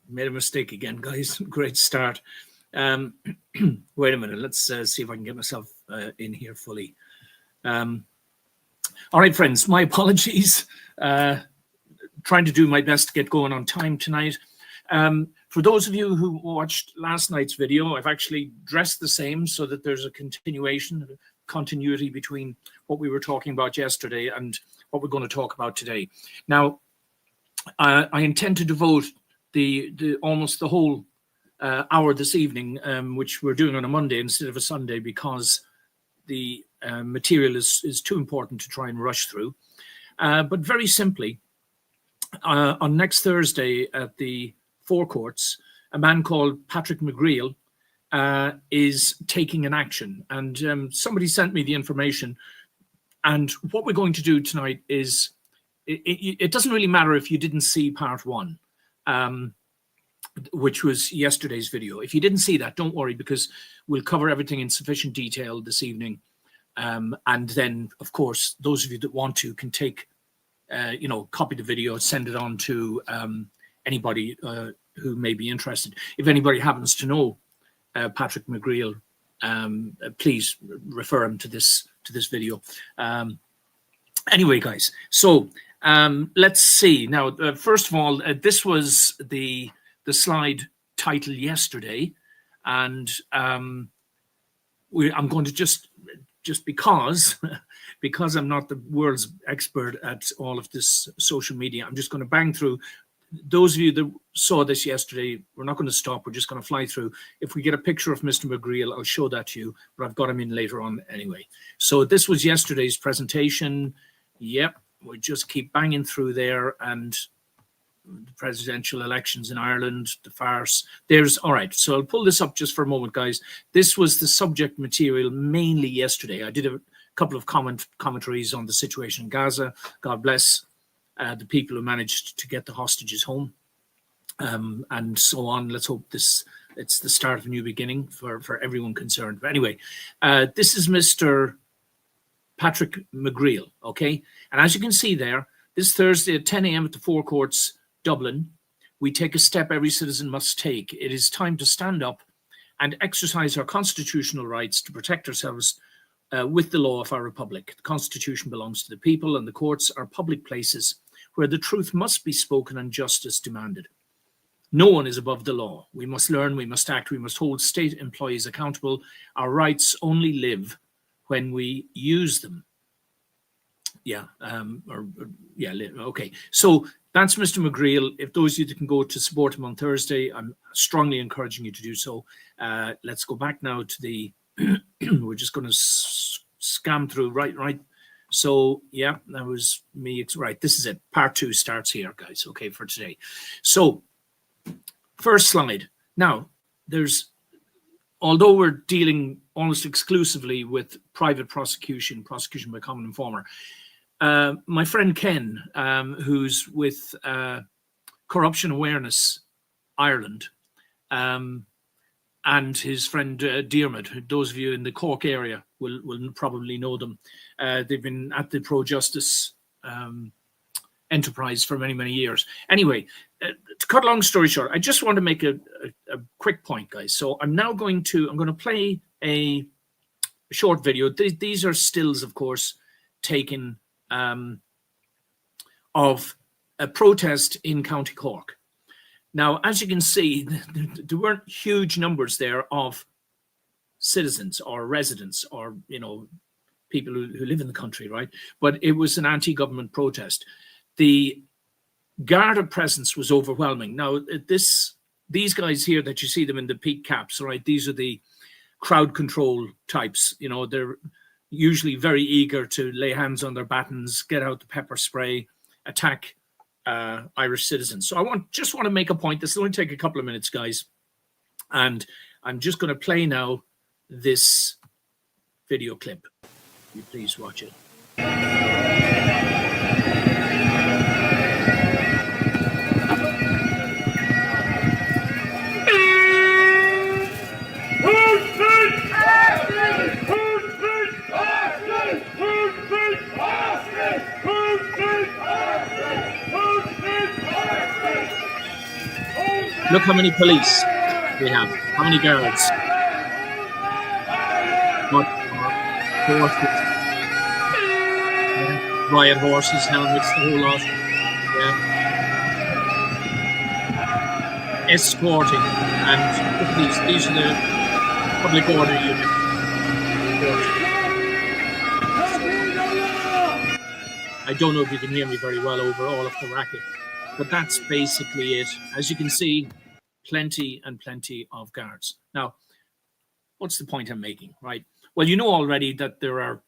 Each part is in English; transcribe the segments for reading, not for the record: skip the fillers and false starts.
Made a mistake again, guys. Great start. Wait a minute. Let's see if I can get myself in here fully. All right, friends, my apologies. Trying to do my best to get going on time tonight. For those of you who watched last night's video, I've actually dressed the same so that there's a continuity between what we were talking about yesterday and what we're going to talk about today. Now, I intend to devote the almost the whole hour this evening, which we're doing on a Monday instead of a Sunday, because the material is too important to try and rush through. But very simply, on next Thursday at the Four Courts, a man called Patrick McGreal is taking an action. And somebody sent me the information. And what we're going to do tonight is, it doesn't really matter if you didn't see part one, which was yesterday's video. If you didn't see that, don't worry, because we'll cover everything in sufficient detail this evening. And then, of course, those of you that want to can take, copy the video, send it on to anybody who may be interested. If anybody happens to know Patrick McGreal, please refer him to this video. Anyway, guys, so let's see. Now, first of all, this was the slide title yesterday, and I'm going to just because I'm not the world's expert at all of this social media, I'm just going to bang through. Those of you that saw this yesterday, we're not going to stop. We're just going to fly through. If we get a picture of Mr. McGreal, I'll show that to you, but I've got him in later on anyway. So this was yesterday's presentation. Yep, we just keep banging through there, and the presidential elections in Ireland, the farce. All right, so I'll pull this up just for a moment, guys. This was the subject material mainly yesterday. I did a couple of commentaries on the situation in Gaza. God bless the people who managed to get the hostages home, and so on. Let's hope it's the start of a new beginning for everyone concerned. But anyway, this is Mr. Patrick McGreal, okay? And as you can see there, this Thursday at 10 a.m. at the Four Courts, Dublin, we take a step every citizen must take. It is time to stand up and exercise our constitutional rights to protect ourselves with the law of our republic. The Constitution belongs to the people, and the courts are public places where the truth must be spoken and justice demanded. No one is above the law. We must learn, we must act, we must hold state employees accountable. Our rights only live when we use them. Okay. So that's Mr. McGreal. If those of you that can go to support him on Thursday, I'm strongly encouraging you to do so. Let's go back now to the, we're just going to scam through, right. So, yeah, that was me. Right, this is it. Part two starts here, guys, okay, for today. So, first slide. Now, although we're dealing almost exclusively with private prosecution by common informer, my friend Ken, who's with Corruption Awareness Ireland, and his friend Diarmid, those of you in the Cork area will probably know them. They've been at the pro-justice enterprise for many, many years. Anyway, to cut a long story short, I just want to make a quick point, guys. So I'm going to play a short video. These are stills, of course, taken of a protest in County Cork. Now, as you can see, there weren't huge numbers there of citizens or residents or, people who live in the country, right? But it was an anti-government protest. The Garda presence was overwhelming. Now, these guys here that you see them in the peak caps, right? These are the crowd control types. They're usually very eager to lay hands on their batons, get out the pepper spray, attack Irish citizens. So I just want to make a point. This will only take a couple of minutes, guys. And I'm just going to play now this video clip. Will you please watch it? Look how many police we have. How many guards? What horses? Yeah. Riot horses, helmets, the whole lot. Yeah. Escorting, and look at these. These are the public order unit. I don't know if you can hear me very well over all of the racket, but that's basically it. As you can see, plenty and plenty of guards. Now, what's the point I'm making, right? Well, you know already that there are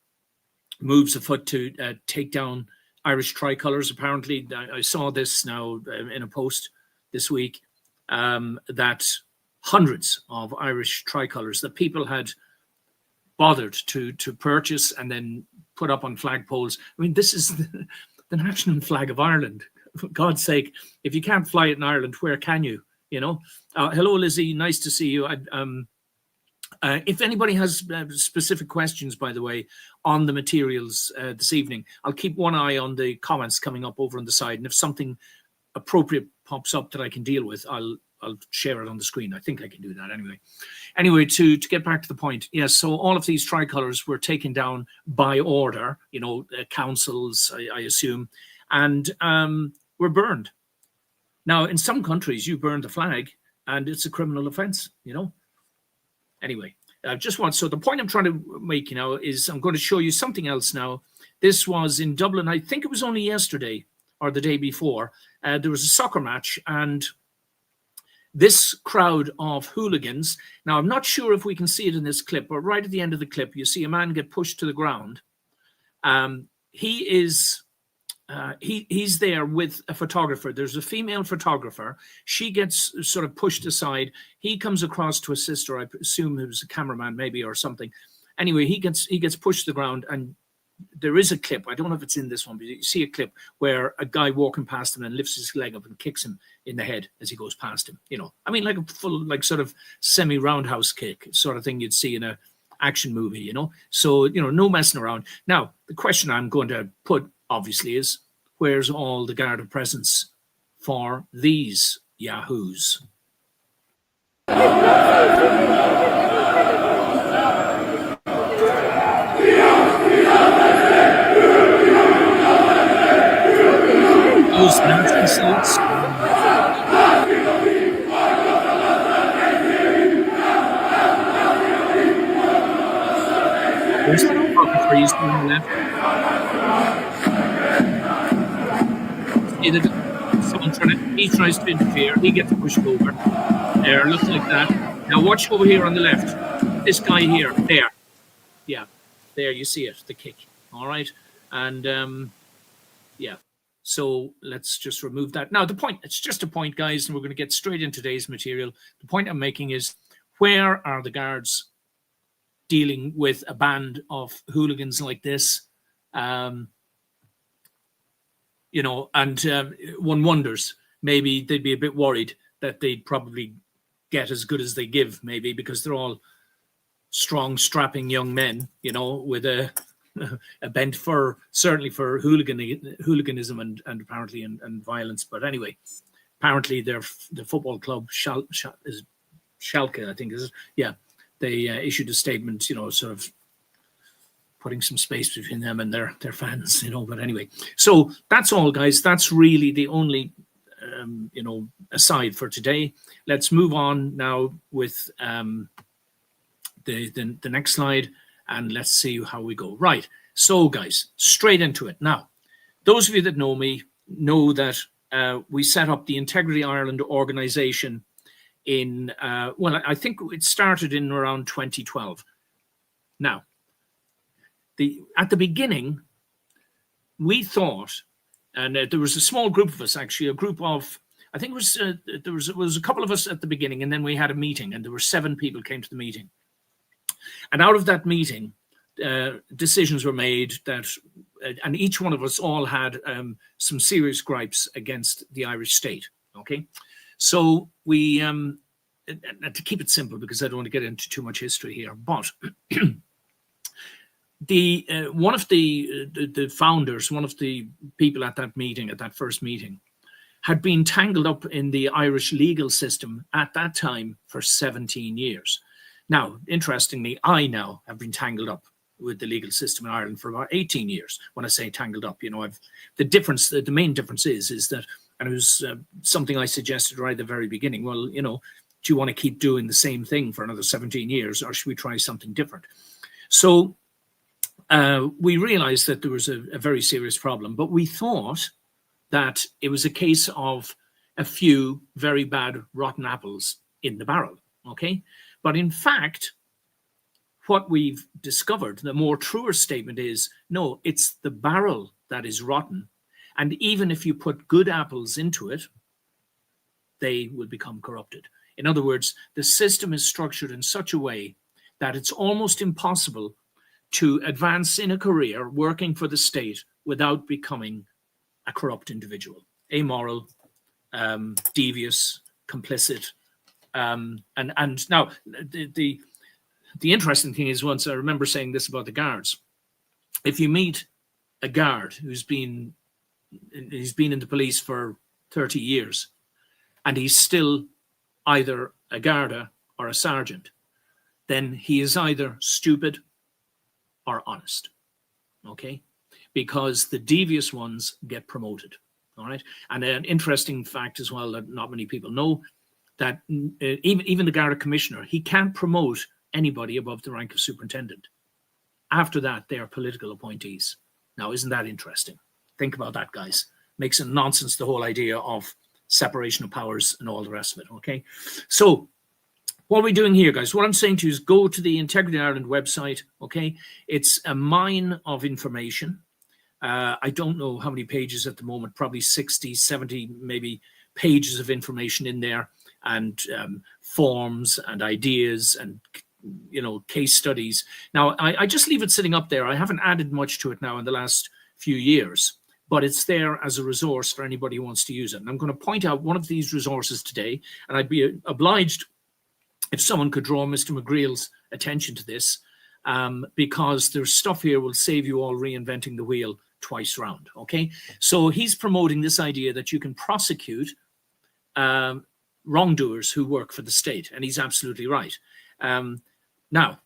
moves afoot to take down Irish tricolours. Apparently, I saw this now in a post this week, that hundreds of Irish tricolours that people had bothered to purchase and then put up on flagpoles. I mean, this is the national flag of Ireland. For God's sake, if you can't fly it in Ireland, where can you? You know. Hello, Lizzie. Nice to see you. If anybody has specific questions, by the way, on the materials this evening, I'll keep one eye on the comments coming up over on the side, and if something appropriate pops up that I can deal with, I'll share it on the screen. I think I can do that anyway. Anyway, to get back to the point, yes, so all of these tricolours were taken down by order, you know, councils, I assume, and were burned. Now, in some countries, you burn the flag and it's a criminal offence, you know. Anyway, so the point I'm trying to make, you know, is I'm going to show you something else now. This was in Dublin. I think it was only yesterday or the day before. There was a soccer match, and this crowd of hooligans, now I'm not sure if we can see it in this clip, but right at the end of the clip, you see a man get pushed to the ground. He's there with a photographer. There's a female photographer. She gets sort of pushed aside. He comes across to assist her. I assume he was a cameraman maybe or something. Anyway, he gets pushed to the ground, and there is a clip. I don't know if it's in this one, but you see a clip where a guy walking past him and lifts his leg up and kicks him in the head as he goes past him. You know, I mean, like a full, like sort of semi-roundhouse kick sort of thing you'd see in a action movie, you know. So, you know, no messing around. Now, the question I'm going to put, obviously, is where's all the Garda presence for these yahoos? Those nasty salutes. There's the photographer he's doing the left. He tries to interfere. He gets pushed over. There, looks like that. Now watch over here on the left. This guy here, there. Yeah, there you see it, the kick. All right, and yeah. So let's just remove that. Now the point, it's just a point, guys, and we're going to get straight into today's material. The point I'm making is, where are the guards dealing with a band of hooligans like this? You know, and one wonders, maybe they'd be a bit worried that they'd probably get as good as they give, maybe, because they're all strong, strapping young men, you know, with a bent for, certainly for hooliganism and apparently and violence. But anyway, apparently the football club, is Schalke, I think, is it? Yeah, they issued a statement, you know, sort of putting some space between them and their fans, you know. But anyway, so that's all, guys. That's really the only, you know, aside for today. Let's move on now with the next slide, and let's see how we go. Right. So, guys, straight into it. Now, those of you that know me know that we set up the Integrity Ireland organization in, well, I think it started in around 2012. Now, at the beginning, we thought, and there was a small group of us, actually, a group of, I think it was, there was a couple of us at the beginning, and then we had a meeting, and there were 7 people came to the meeting. And out of that meeting, decisions were made that, and each one of us all had some serious gripes against the Irish state, okay? So we, to keep it simple, because I don't want to get into too much history here, but one of the founders, one of the people at that meeting, at that first meeting, had been tangled up in the Irish legal system at that time for 17 years. Now, interestingly, I now have been tangled up with the legal system in Ireland for about 18 years. When I say tangled up, you know, the main difference is that, and it was something I suggested right at the very beginning, well, you know, do you want to keep doing the same thing for another 17 years, or should we try something different? So we realized that there was a very serious problem, but we thought that it was a case of a few very bad rotten apples in the barrel, okay? But in fact, what we've discovered, the more truer statement is, no, it's the barrel that is rotten. And even if you put good apples into it, they will become corrupted. In other words, the system is structured in such a way that it's almost impossible to advance in a career working for the state without becoming a corrupt individual, amoral, devious, complicit. And now the interesting thing is, once I remember saying this about the guards, if you meet a guard who's been in the police for 30 years and he's still either a Garda or a sergeant, then he is either stupid or honest, okay? Because the devious ones get promoted, all right? And an interesting fact as well that not many people know, that even the Garda commissioner, he can't promote anybody above the rank of superintendent. After that, they are political appointees. Now, isn't that interesting? Think about that, guys. Makes it nonsense, the whole idea of separation of powers and all the rest of it, okay? So what are we doing here, guys? What I'm saying to you is go to the Integrity Ireland website, okay? It's a mine of information. I don't know how many pages at the moment, probably 60, 70, maybe pages of information in there, and forms and ideas and, you know, case studies. Now, I just leave it sitting up there. I haven't added much to it now in the last few years, but it's there as a resource for anybody who wants to use it. And I'm going to point out one of these resources today, and I'd be obliged if someone could draw Mr. McGreal's attention to this, because there's stuff here will save you all reinventing the wheel twice round, okay? So he's promoting this idea that you can prosecute wrongdoers who work for the state, and he's absolutely right. Now,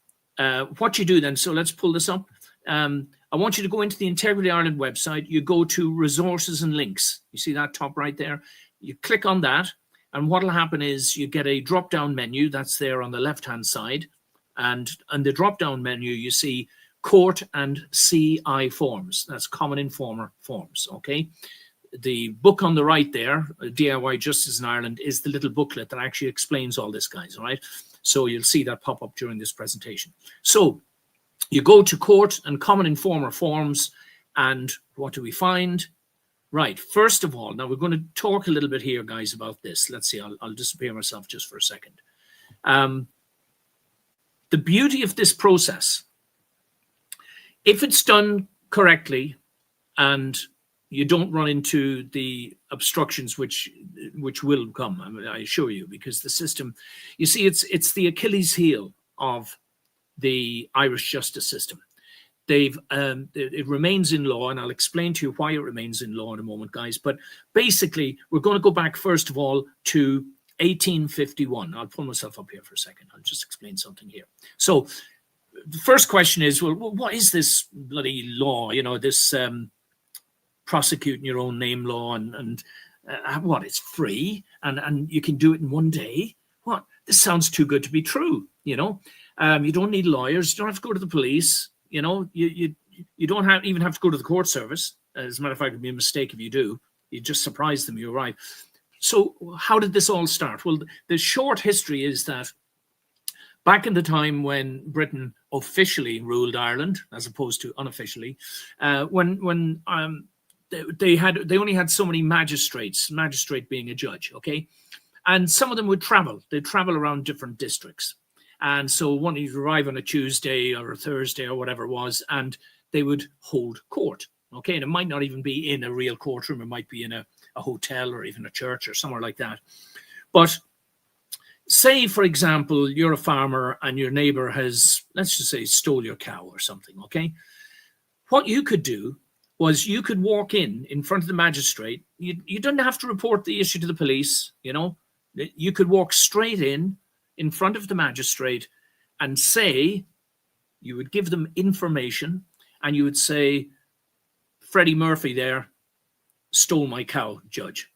what you do then, so let's pull this up. I want you to go into the Integrity Ireland website. You go to resources and links. You see that top right there? You click on that, and what will happen is you get a drop-down menu that's there on the left-hand side, and on the drop-down menu you see court and CI forms. That's Common Informer forms, okay? The book on the right there, DIY Justice in Ireland, is the little booklet that actually explains all this, guys, all right? So you'll see that pop up during this presentation. So you go to court and Common Informer forms, and what do we find? Right, first of all, now we're going to talk a little bit here, guys, about this. Let's see, I'll disappear myself just for a second. The beauty of this process, if it's done correctly and you don't run into the obstructions which will come, I mean, I assure you, because the system, you see, it's the Achilles heel of the Irish justice system. It remains in law, and I'll explain to you why it remains in law in a moment, guys. But basically, we're going to go back first of all to 1851. I'll pull myself up here for a second. I'll just explain something here. So the first question is, well, what is this bloody law? You know, this prosecute in your own name law, and what, it's free and you can do it in one day? What? This sounds too good to be true, you know? You don't need lawyers. You don't have to go to the police. You know, you don't even have to go to the court service. As a matter of fact, it'd be a mistake if you do. You just surprise them, you arrive. So how did this all start? Well, the short history is that back in the time when Britain officially ruled Ireland, as opposed to unofficially, when they only had so many magistrates, magistrate being a judge, okay? And some of them would travel. They'd travel around different districts. And so one would arrive on a Tuesday or a Thursday or whatever it was, and they would hold court, okay? And it might not even be in a real courtroom. It might be in a hotel or even a church or somewhere like that. But say, for example, you're a farmer and your neighbor has, let's just say, stole your cow or something, okay? What you could do was you could walk in front of the magistrate. You didn't have to report the issue to the police, you know. You could walk straight in front of the magistrate and say, you would give them information, and you would say, Freddie Murphy there stole my cow, Judge.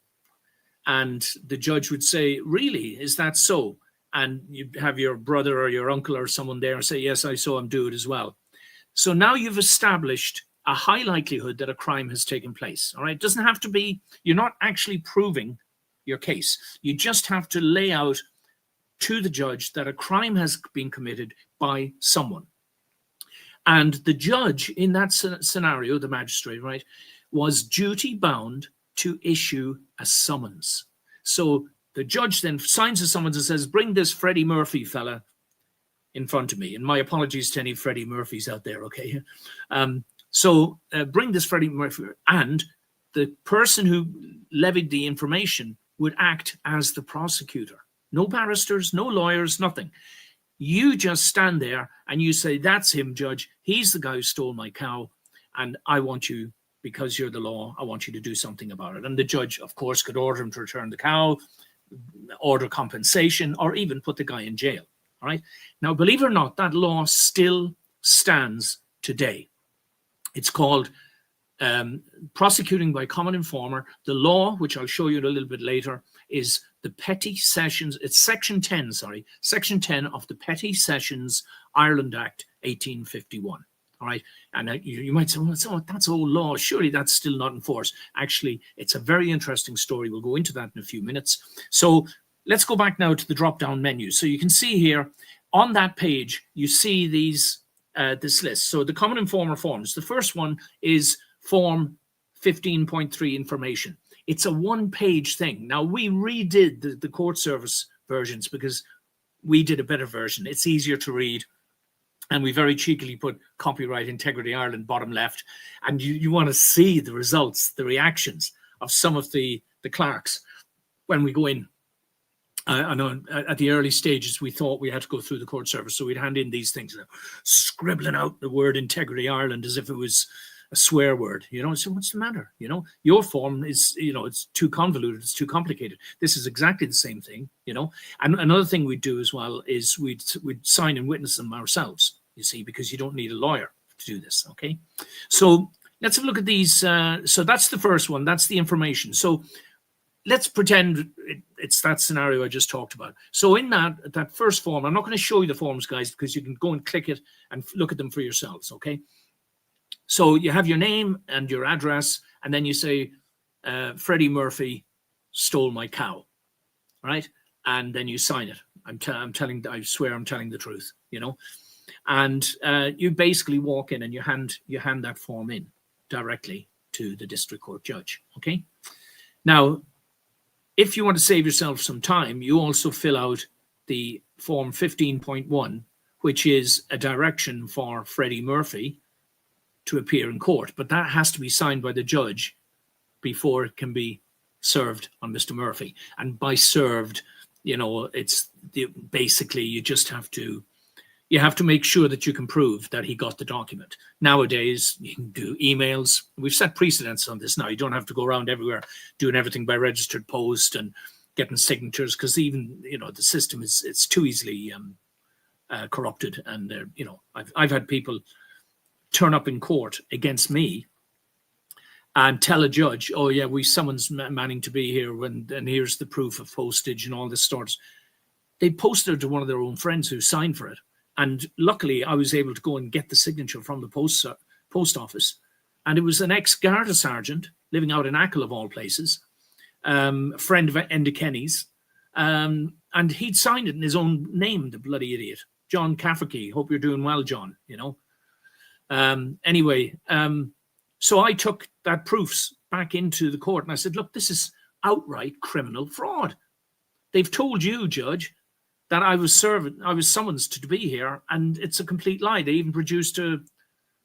And the judge would say, really, is that so? And you'd have your brother or your uncle or someone there and say, yes, I saw him do it as well. So now you've established a high likelihood that a crime has taken place. All right. It doesn't have to be, you're not actually proving your case. You just have to lay out to the judge that a crime has been committed by someone. And the judge in that scenario, the magistrate, right, was duty bound to issue a summons. So the judge then signs a summons and says, bring this Freddie Murphy fella in front of me. And my apologies to any Freddie Murphys out there, okay? So bring this Freddie Murphy, and the person who levied the information would act as the prosecutor. No barristers, no lawyers, nothing. You just stand there and you say, that's him, Judge. He's the guy who stole my cow. And I want you, because you're the law, I want you to do something about it. And the judge, of course, could order him to return the cow, order compensation, or even put the guy in jail. All right. Now, believe it or not, that law still stands today. It's called prosecuting by common informer. The law, which I'll show you a little bit later, is the Petty Sessions. It's Section 10, sorry, Section 10 of the Petty Sessions Ireland Act 1851. All right. And you might say, well, that's old law. Surely that's still not in force. Actually, it's a very interesting story. We'll go into that in a few minutes. So let's go back now to the drop-down menu. So you can see here on that page, you see these this list. So the common informer forms. The first one is form 15.3 information. It's a one-page thing. Now, we redid the court service versions because we did a better version. It's easier to read. And we very cheekily put Copyright Integrity Ireland bottom left. And you want to see the results, the reactions of some of the clerks when we go in. I know at the early stages, we thought we had to go through the court service. So we'd hand in these things, scribbling out the word Integrity Ireland as if it was a swear word, you know. So what's the matter? You know, your form is, you know, it's too convoluted, it's too complicated. This is exactly the same thing, you know. And another thing we'd do as well is we'd sign and witness them ourselves, you see, because you don't need a lawyer to do this, okay? So let's have a look at these. So that's the first one, that's the information. So let's pretend it's that scenario I just talked about. So in that first form, I'm not going to show you the forms, guys, because you can go and click it and look at them for yourselves, okay? So you have your name and your address, and then you say, Freddie Murphy stole my cow, right? And then you sign it. I swear I'm telling the truth, you know? And you basically walk in and you hand that form in directly to the district court judge, okay? Now, if you want to save yourself some time, you also fill out the form 15.1, which is a direction for Freddie Murphy to appear in court. But that has to be signed by the judge before it can be served on Mr. Murphy. And by served, you know, it's basically you just have to make sure that you can prove that he got the document. Nowadays, you can do emails. We've set precedents on this now. You don't have to go around everywhere doing everything by registered post and getting signatures, because even, you know, the system it's too easily corrupted. And, you know, I've had people turn up in court against me and tell a judge, oh, yeah, someone's manning to be here, and here's the proof of postage and all this sort. They posted it to one of their own friends who signed for it. And luckily, I was able to go and get the signature from the post office. And it was an ex-Garda sergeant living out in Achill, of all places, a friend of Enda Kenny's. And he'd signed it in his own name, the bloody idiot. John Cafferkey. Hope you're doing well, John, you know. Anyway, so I took that proofs back into the court and I said, look, this is outright criminal fraud. They've told you, Judge, that I was summoned to be here, and it's a complete lie. They even produced a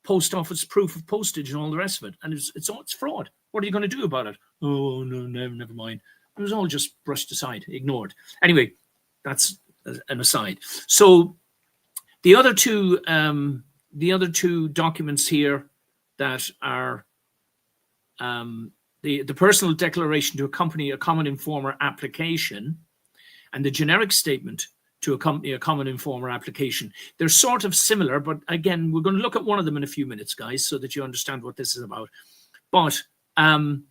post office proof of postage and all the rest of it, and it's fraud. What are you going to do about it? Oh, no, never mind. It was all just brushed aside, ignored. Anyway, that's an aside. So the other two documents here that are the personal declaration to accompany a common informer application, and the generic statement to accompany a common informer application. They're sort of similar, but again, we're going to look at one of them in a few minutes, guys, so that you understand what this is about. But, and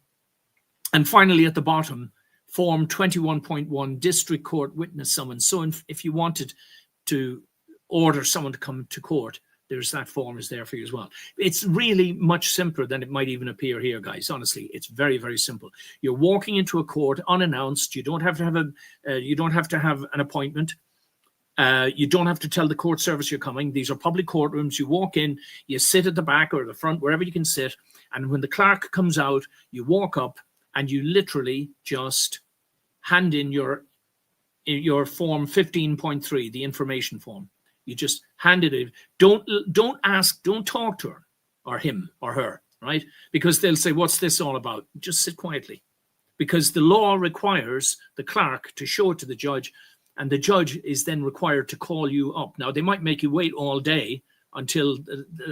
finally at the bottom, Form 21.1, District Court Witness Summons. So if you wanted to order someone to come to court, there's that form is there for you as well. It's really much simpler than it might even appear here, guys. Honestly, it's very, very simple. You're walking into a court unannounced. You don't have to have an appointment. You don't have to tell the court service you're coming. These are public courtrooms. You walk in, you sit at the back or the front, wherever you can sit. And when the clerk comes out, you walk up and you literally just hand in your form 15.3, the information form. You just hand it in. Don't ask, don't talk to her or him or her, right? Because they'll say, what's this all about? Just sit quietly. Because the law requires the clerk to show it to the judge, and the judge is then required to call you up. Now, they might make you wait all day until,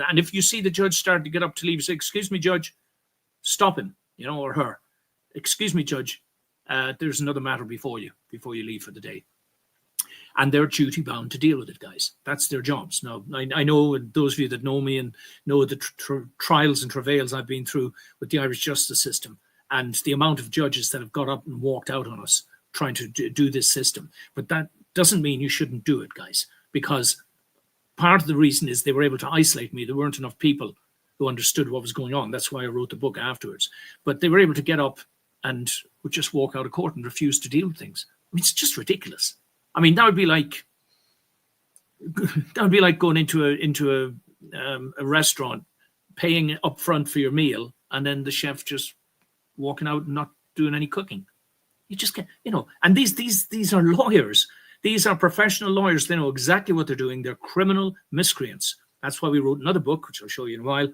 and if you see the judge start to get up to leave, say, excuse me, judge, stop him, or her. Excuse me, judge, there's another matter before you leave for the day. And they're duty bound to deal with it, guys. That's their jobs. Now, I know those of you that know me and know the trials and travails I've been through with the Irish justice system and the amount of judges that have got up and walked out on us trying to do this system. But that doesn't mean you shouldn't do it, guys, because part of the reason is they were able to isolate me. There weren't enough people who understood what was going on. That's why I wrote the book afterwards. But they were able to get up and would just walk out of court and refuse to deal with things. I mean, it's just ridiculous. I mean, that would be like going into a restaurant, paying up front for your meal, and then the chef just walking out and not doing any cooking. You just can't, And these are lawyers. These are professional lawyers. They know exactly what they're doing. They're criminal miscreants. That's why we wrote another book, which I'll show you in a while,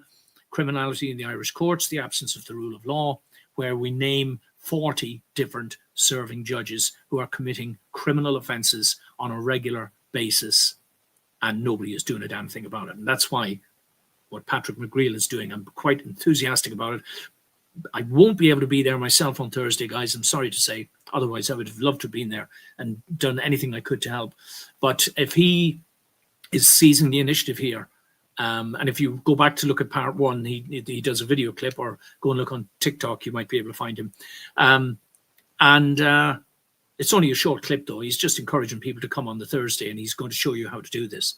Criminality in the Irish Courts: The Absence of the Rule of Law, where we name 40 different serving judges who are committing criminal offences on a regular basis, and nobody is doing a damn thing about it. And that's why what Patrick McGreal is doing, I'm quite enthusiastic about it. I won't be able to be there myself on Thursday, guys. I'm sorry to say. Otherwise, I would have loved to have been there and done anything I could to help. But if he is seizing the initiative here, and if you go back to look at part one, he does a video clip, or go and look on TikTok, you might be able to find him. It's only a short clip, though. He's just encouraging people to come on the Thursday, and he's going to show you how to do this.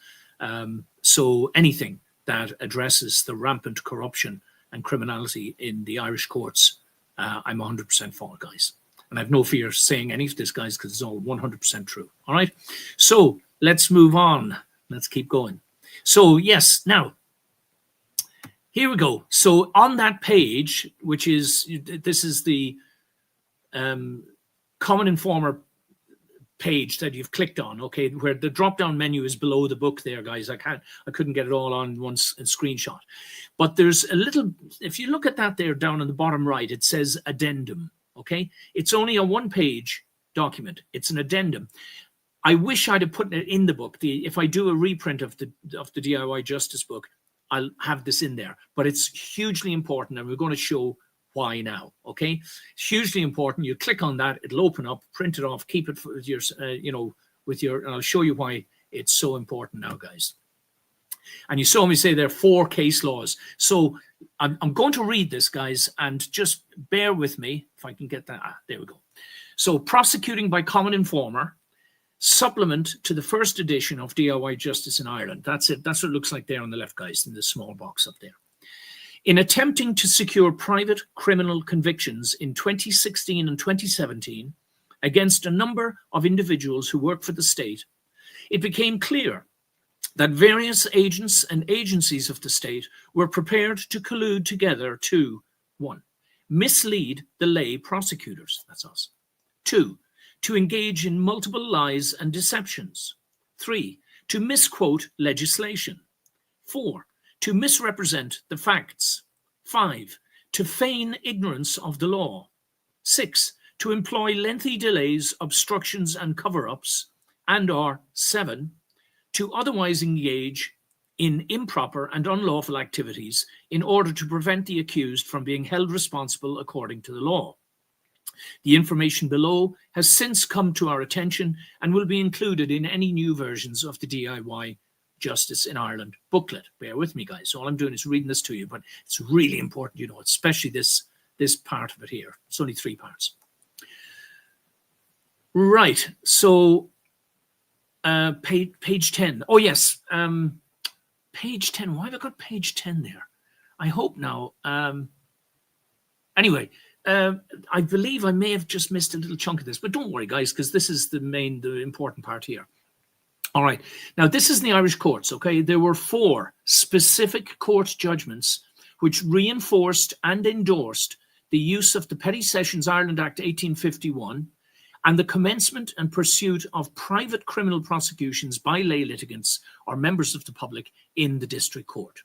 So anything that addresses the rampant corruption and criminality in the Irish courts, I'm 100% for, guys. And I have no fear saying any of this, guys, because it's all 100% true. All right. So let's move on. Let's keep going. So yes, now, here we go. So on that page, which is, this is the Common Informer page that you've clicked on, okay, where the drop-down menu is below the book there, guys. I couldn't get it all on one screenshot. But there's a little, if you look at that there down on the bottom right, it says addendum, okay? It's only a one-page document. It's an addendum. I wish I'd have put it in the book. If I do a reprint of the DIY Justice book, I'll have this in there. But it's hugely important, and we're going to show why now, okay? It's hugely important. You click on that, it'll open up, print it off, keep it with your, and I'll show you why it's so important now, guys. And you saw me say there are 4 case laws. So I'm going to read this, guys, and just bear with me if I can get that. There we go. So prosecuting by common informer, supplement to the first edition of DIY Justice in Ireland. That's it. That's what it looks like there on the left, guys, in the small box up there. In attempting to secure private criminal convictions in 2016 and 2017 against a number of individuals who work for the state, it became clear that various agents and agencies of the state were prepared to collude together to 1. Mislead the lay prosecutors, that's us. 2. To engage in multiple lies and deceptions. 3. To misquote legislation. 4. To misrepresent the facts. 5. To feign ignorance of the law. 6. To employ lengthy delays, obstructions, and cover-ups. And/or 7. To otherwise engage in improper and unlawful activities in order to prevent the accused from being held responsible according to the law. The information below has since come to our attention and will be included in any new versions of the DIY Justice in Ireland booklet. Bear with me, guys. All I'm doing is reading this to you, but it's really important, you know, especially this part of it here. It's only 3 parts. Right. So page 10. Oh, yes. Page 10. Why have I got page 10 there? I hope now. Anyway, I believe I may have just missed a little chunk of this, but don't worry, guys, because this is the important part here. All right. Now, this is in the Irish courts, okay? There were 4 specific court judgments which reinforced and endorsed the use of the Petty Sessions Ireland Act 1851 and the commencement and pursuit of private criminal prosecutions by lay litigants or members of the public in the district court.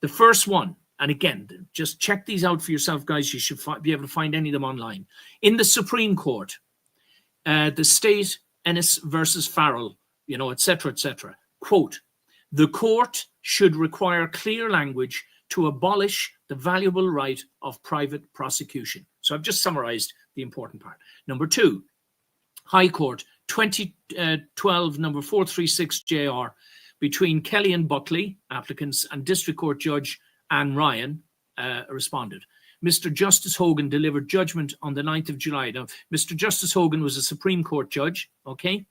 The first one, and again, just check these out for yourself, guys. You should be able to find any of them online. In the Supreme Court, the state, Ennis versus Farrell, you know, etc., etc. Quote, the court should require clear language to abolish the valuable right of private prosecution. So I've just summarized the important part. Number 2, High Court, 2012, number 436 JR, between Kelly and Buckley, applicants, and District Court Judge Anne Ryan, responded. Mr. Justice Hogan delivered judgment on the 9th of July. Now, Mr. Justice Hogan was a Supreme Court judge, okay?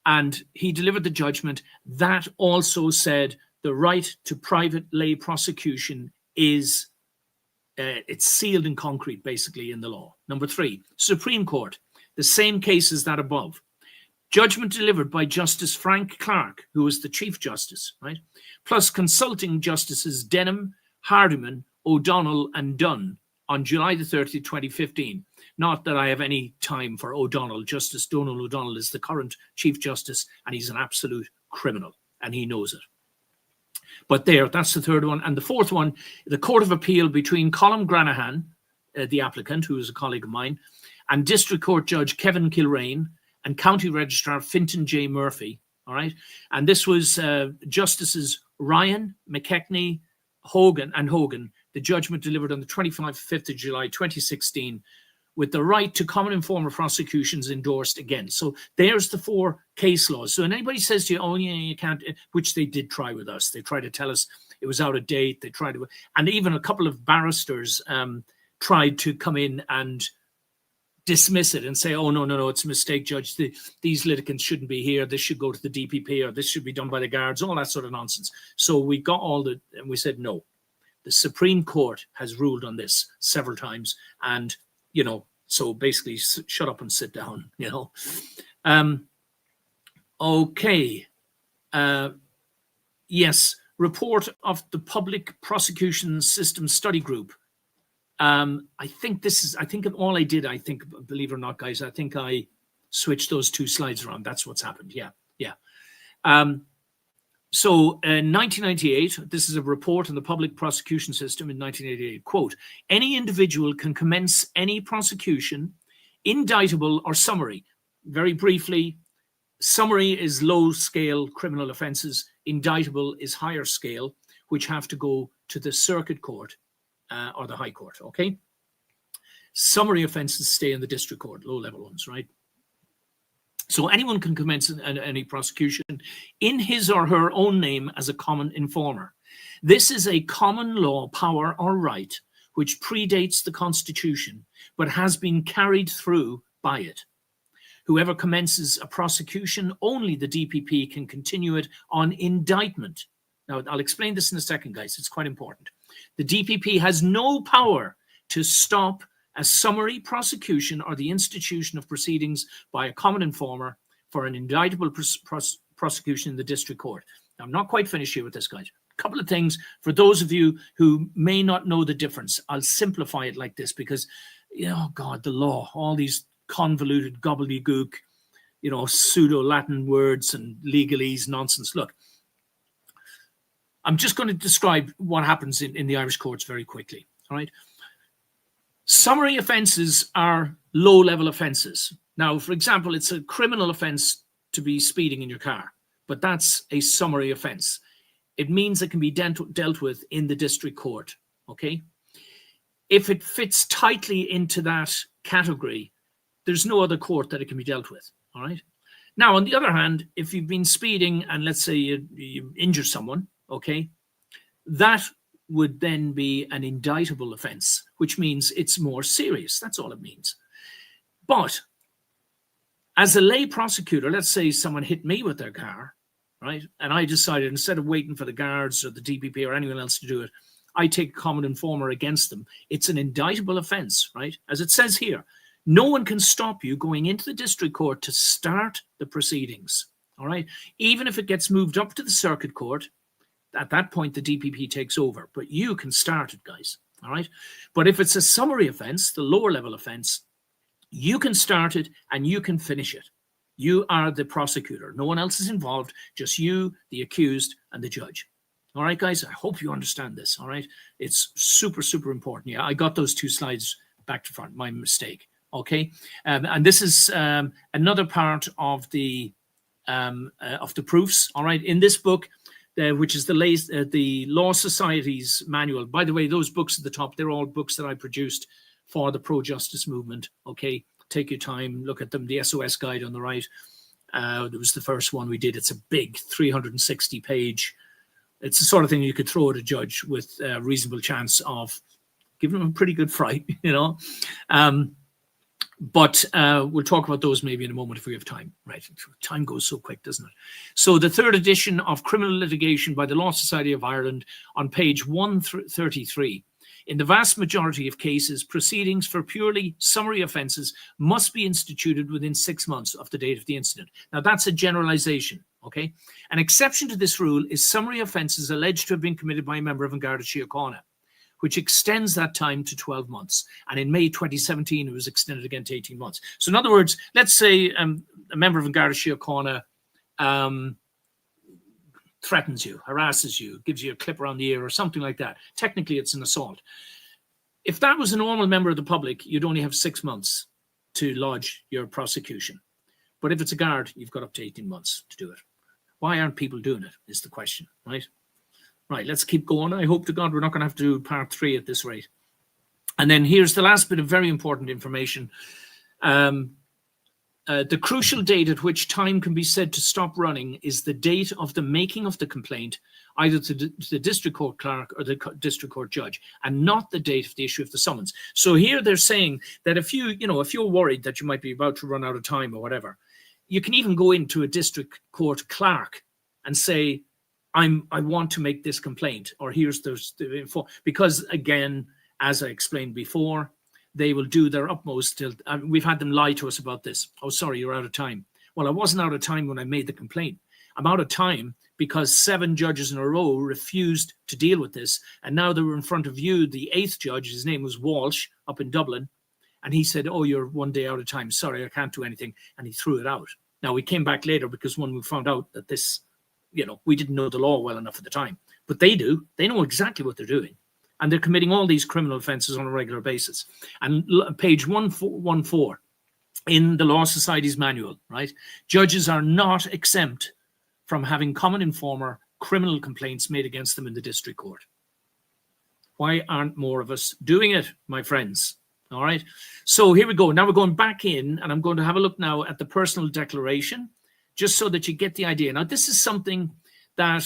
And he delivered the judgment that also said the right to private lay prosecution is, it's sealed in concrete, basically, in the law. Number 3, Supreme Court, the same case as that above. Judgment delivered by Justice Frank Clark, who was the Chief Justice, right? Plus consulting Justices Denham, Hardiman, O'Donnell, and Dunn on July the 30th, 2015. Not that I have any time for O'Donnell. Justice Donald O'Donnell is the current Chief Justice, and he's an absolute criminal, and he knows it. But there, that's the third one. And the fourth one, the Court of Appeal between Colm Granahan, the applicant, who is a colleague of mine, and District Court Judge Kevin Kilrain, and County Registrar Fintan J. Murphy, all right? And this was Justices Ryan, McKechnie, Hogan, the judgment delivered on the 5th of July, 2016, with the right to common informer prosecutions endorsed again. So there's the 4 case laws. So when anybody says to you, oh, yeah, you can't, which they did try with us. They tried to tell us it was out of date. They tried to, and even a couple of barristers tried to come in and dismiss it and say, oh, no, it's a mistake, Judge. These litigants shouldn't be here. This should go to the DPP, or this should be done by the guards, all that sort of nonsense. So we got all the, and we said, no. The Supreme Court has ruled on this several times. And, you know, so basically shut up and sit down, you know. Okay. Yes, report of the Public Prosecution System Study Group. I think all I did, believe it or not, guys, I think I switched those 2 slides around. That's what's happened. Yeah. So in 1998, this is a report on the public prosecution system in 1988. Quote, any individual can commence any prosecution, indictable or summary. Very briefly, summary is low-scale criminal offences. Indictable is higher scale, which have to go to the circuit court or the High Court, okay? Summary offences stay in the district court, low-level ones, right? So anyone can commence any prosecution in his or her own name as a common informer. This is a common law power or right which predates the Constitution, but has been carried through by it. Whoever commences a prosecution, only the DPP can continue it on indictment. Now, I'll explain this in a second, guys. It's quite important. The DPP has no power to stop a summary prosecution or the institution of proceedings by a common informer for an indictable prosecution in the district court. Now, I'm not quite finished here with this, guys. A couple of things for those of you who may not know the difference. I'll simplify it like this because, oh God, the law, all these convoluted gobbledygook, pseudo-Latin words and legalese nonsense. Look, I'm just going to describe what happens in the Irish courts very quickly, all right? Summary offences are low-level offences. Now, for example, it's a criminal offence to be speeding in your car, but that's a summary offence. it means it can be dealt with in the district court, okay? If it fits tightly into that category, there's no other court that it can be dealt with, all right? Now, on the other hand, if you've been speeding and let's say you injure someone, okay, that would then be an indictable offence, which means it's more serious. That's all it means. But as a lay prosecutor, let's say someone hit me with their car, right? And I decided instead of waiting for the guards or the DPP or anyone else to do it, I take a common informer against them. It's an indictable offence, right? As it says here, no one can stop you going into the district court to start the proceedings, all right? Even if it gets moved up to the circuit court, at that point, the DPP takes over, but you can start it, guys, all right? But if it's a summary offence, the lower level offence, you can start it and you can finish it. You are the prosecutor. No one else is involved, just you, the accused, and the judge. All right, guys, I hope you understand this, all right? It's super, super important. Yeah, I got those 2 slides back to front, my mistake, okay? And this is another part of the proofs, all right? In this book, which is the Law Society's manual. By the way, those books at the top, they're all books that I produced for the pro-justice movement, okay? Take your time, look at them. The S.O.S guide on the right. It was the first one we did. It's a big 360-page. It's the sort of thing you could throw at a judge with a reasonable chance of giving him a pretty good fright, you know. But we'll talk about those maybe in a moment if we have time. Right, time goes so quick, doesn't it? So the 3rd edition of Criminal Litigation by the Law Society of Ireland on page 133. In the vast majority of cases, proceedings for purely summary offences must be instituted within 6 months of the date of the incident. Now, that's a generalisation, okay? An exception to this rule is summary offences alleged to have been committed by a member of an Garda Síochána, which extends that time to 12 months. And in May 2017, it was extended again to 18 months. So in other words, let's say a member of an Garda Síochána threatens you, harasses you, gives you a clip around the ear or something like that. Technically, it's an assault. If that was a normal member of the public, you'd only have 6 months to lodge your prosecution. But if it's a guard, you've got up to 18 months to do it. Why aren't people doing it is the question, right? Right, let's keep going. I hope to God we're not going to have to do part 3 at this rate. And then here's the last bit of very important information. The crucial date at which time can be said to stop running is the date of the making of the complaint, either to the district court clerk or the district court judge, and not the date of the issue of the summons. So here they're saying that if you're worried that you might be about to run out of time or whatever, you can even go into a district court clerk and say, I want to make this complaint, or here's the info. Because again, as I explained before, they will do their utmost till we've had them lie to us about this. Oh, sorry, you're out of time. Well, I wasn't out of time when I made the complaint. I'm out of time because 7 judges in a row refused to deal with this. And now they were in front of you, the 8th judge, his name was Walsh up in Dublin. And he said, oh, you're 1 day out of time. Sorry, I can't do anything. And he threw it out. Now, we came back later because when we found out that this, we didn't know the law well enough at the time. But they do. They know exactly what they're doing. And they're committing all these criminal offences on a regular basis. And page 114 in the Law Society's manual, right? Judges are not exempt from having common informer criminal complaints made against them in the district court. Why aren't more of us doing it, my friends? All right. So here we go. Now we're going back in, and I'm going to have a look now at the personal declaration, just so that you get the idea. Now, this is something that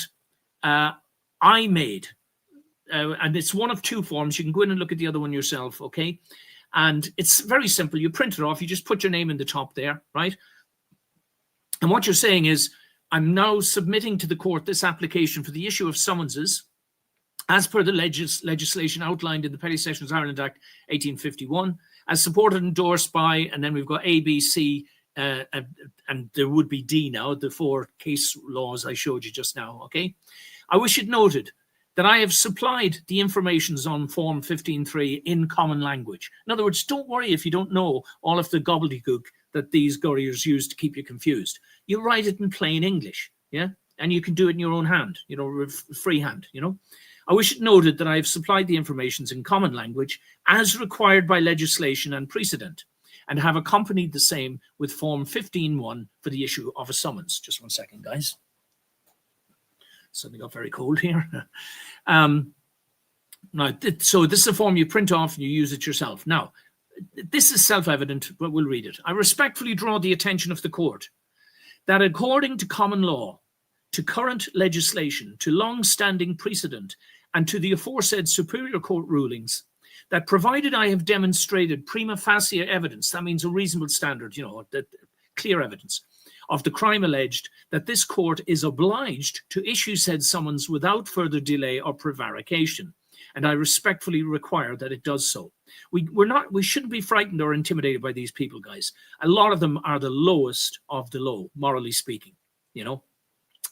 I made. And it's one of 2 forms. You can go in and look at the other one yourself, okay? And it's very simple. You print it off. You just put your name in the top there, right? And what you're saying is, I'm now submitting to the court this application for the issue of summonses as per the legislation outlined in the Petty Sessions Ireland Act 1851, as supported and endorsed by, and then we've got A, B, C, and there would be D now, the 4 case laws I showed you just now, okay? I wish it noted that I have supplied the informations on Form 15.3 in common language. In other words, don't worry if you don't know all of the gobbledygook that these gurriers use to keep you confused. You write it in plain English, yeah? And you can do it in your own hand, freehand, I wish it noted that I have supplied the informations in common language as required by legislation and precedent, and have accompanied the same with Form 15.1 for the issue of a summons. Just 1 second, guys. Suddenly got very cold here. Now, so this is a form you print off and you use it yourself. Now, this is self-evident, but we'll read it. I respectfully draw the attention of the court that according to common law, to current legislation, to long-standing precedent, and to the aforesaid Superior Court rulings, that provided I have demonstrated prima facie evidence, that means a reasonable standard, you know, that clear evidence of the crime alleged, that this court is obliged to issue said summons without further delay or prevarication. And I respectfully require that it does so. We shouldn't be frightened or intimidated by these people, guys. A lot of them are the lowest of the low, morally speaking. You know,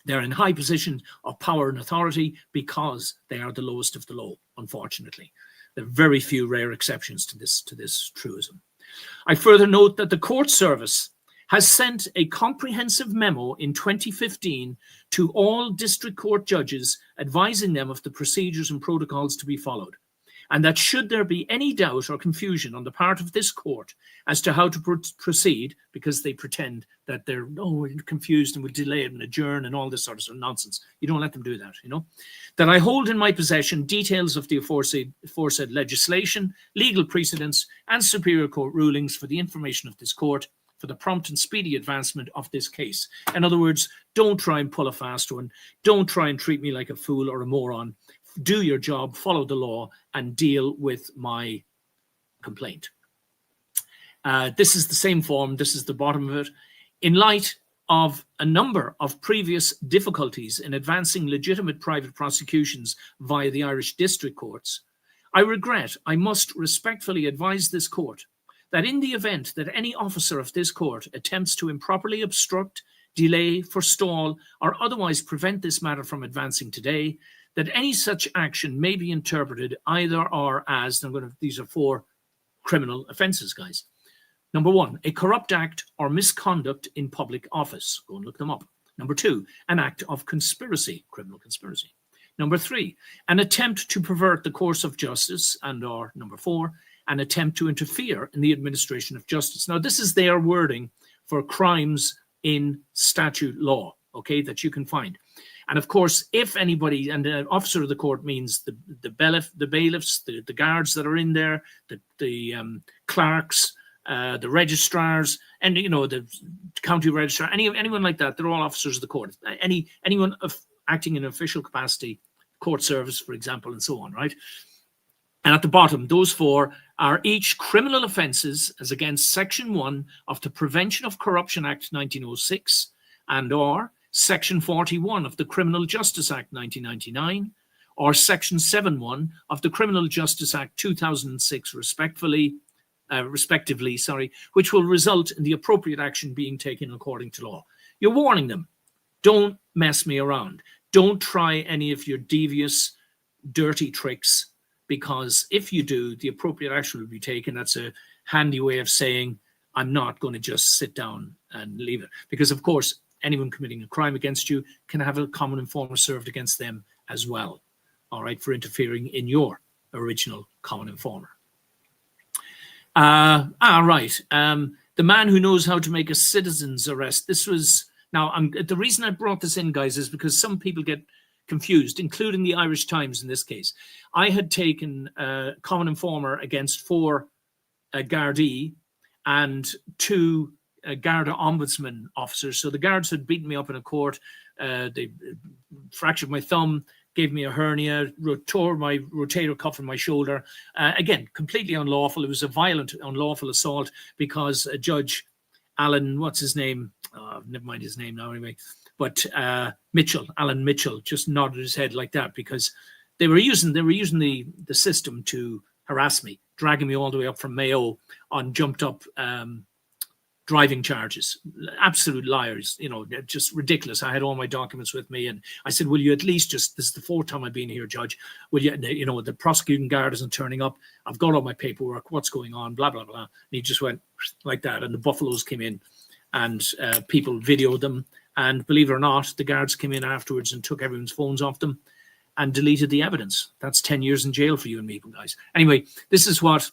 they're in high positions of power and authority because they are the lowest of the low, unfortunately. There are very few rare exceptions to this truism. I further note that the court service has sent a comprehensive memo in 2015 to all district court judges advising them of the procedures and protocols to be followed, and that should there be any doubt or confusion on the part of this court as to how to proceed, because they pretend that they're confused and will delay it and adjourn and all this sort of nonsense. You don't let them do that, you know. That I hold in my possession details of the aforesaid legislation, legal precedents, and Superior Court rulings for the information of this court, for the prompt and speedy advancement of this case. In other words, don't try and pull a fast one. Don't try and treat me like a fool or a moron. Do your job, follow the law, and deal with my complaint. This is the same form. This is the bottom of it. In light of a number of previous difficulties in advancing legitimate private prosecutions via the Irish district courts, I regret I must respectfully advise this court that in the event that any officer of this court attempts to improperly obstruct, delay, forestall, or otherwise prevent this matter from advancing today, that any such action may be interpreted either or as, these are 4 criminal offences, guys. Number 1, a corrupt act or misconduct in public office. Go and look them up. Number 2, an act of conspiracy, criminal conspiracy. Number 3, an attempt to pervert the course of justice, and or number 4, an attempt to interfere in the administration of justice. Now, this is their wording for crimes in statute law, okay, that you can find. And of course, if anybody, and an officer of the court means the bailiffs, the guards that are in there, the clerks, the registrars, and you know, the county registrar, anyone like that, they're all officers of the court. Anyone acting in an official capacity, court service, for example, and so on, right? And at the bottom, those 4 are each criminal offences as against Section 1 of the Prevention of Corruption Act 1906 and or Section 41 of the Criminal Justice Act 1999 or Section 7.1 of the Criminal Justice Act 2006 respectively, which will result in the appropriate action being taken according to law. You're warning them. Don't mess me around. Don't try any of your devious, dirty tricks, because if you do, the appropriate action will be taken. That's a handy way of saying, I'm not going to just sit down and leave it. Because, of course, anyone committing a crime against you can have a common informer served against them as well, all right, for interfering in your original common informer. Right. The man who knows how to make a citizen's arrest. This was, now, the reason I brought this in, guys, is because some people get confused, including the Irish Times in this case. I had taken common informer against 4 Gardaí and 2 Garda ombudsman officers. So the guards had beaten me up in a court. They fractured my thumb, gave me a hernia, tore my rotator cuff in my shoulder. Again, completely unlawful. It was a violent, unlawful assault because Judge Alan, what's his name? Never mind his name now anyway. But Alan Mitchell, just nodded his head like that because they were using the system to harass me, dragging me all the way up from Mayo on jumped up driving charges. Absolute liars, you know, just ridiculous. I had all my documents with me and I said, will you at least just, this is the 4th time I've been here, Judge, will you know, the prosecuting guard isn't turning up. I've got all my paperwork. What's going on? Blah, blah, blah. And he just went like that. And the buffaloes came in and people videoed them. And believe it or not, the guards came in afterwards and took everyone's phones off them and deleted the evidence. That's 10 years in jail for you and me, guys. Anyway, this is what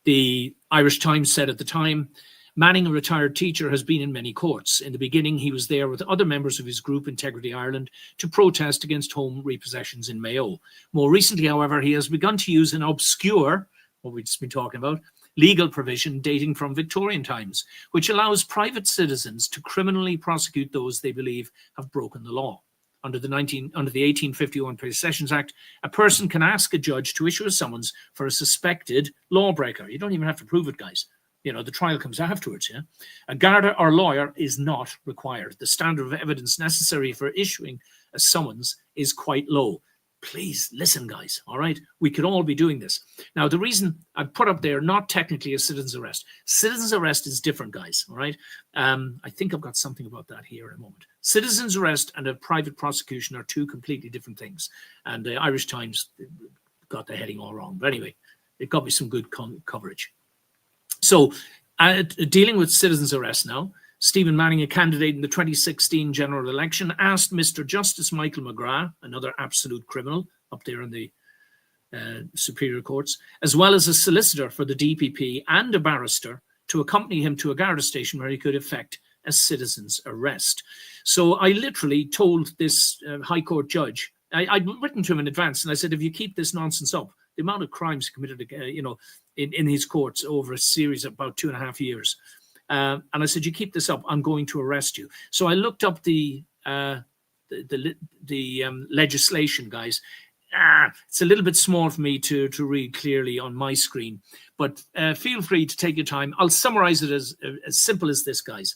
the Irish Times said at the time. Manning, a retired teacher, has been in many courts. In the beginning, he was there with other members of his group, Integrity Ireland, to protest against home repossessions in Mayo. More recently, however, he has begun to use an obscure, what we've just been talking about, legal provision dating from Victorian times, which allows private citizens to criminally prosecute those they believe have broken the law. Under the 1851 Possessions Act, a person can ask a judge to issue a summons for a suspected lawbreaker. You don't even have to prove it, guys. You know, the trial comes afterwards, yeah? A Garda or lawyer is not required. The standard of evidence necessary for issuing a summons is quite low. Please listen, guys, all right? We could all be doing this. Now, the reason I put up there, not technically a citizen's arrest. Citizen's arrest is different, guys, all right? I think I've got something about that here in a moment. Citizen's arrest and a private prosecution are two completely different things. And the Irish Times got the heading all wrong. But anyway, it got me some good coverage. So, dealing with citizen's arrest now, Stephen Manning, a candidate in the 2016 general election, asked Mr. Justice Michael McGrath, another absolute criminal up there in the superior courts, as well as a solicitor for the DPP and a barrister, to accompany him to a Garda station where he could effect a citizen's arrest. So I literally told this High Court judge, I'd written to him in advance, and I said, if you keep this nonsense up, the amount of crimes committed, in his courts over a series of about 2.5 years. And I said, you keep this up, I'm going to arrest you. So I looked up the legislation, guys. It's a little bit small for me to read clearly on my screen, but feel free to take your time. I'll summarize it as simple as this, guys.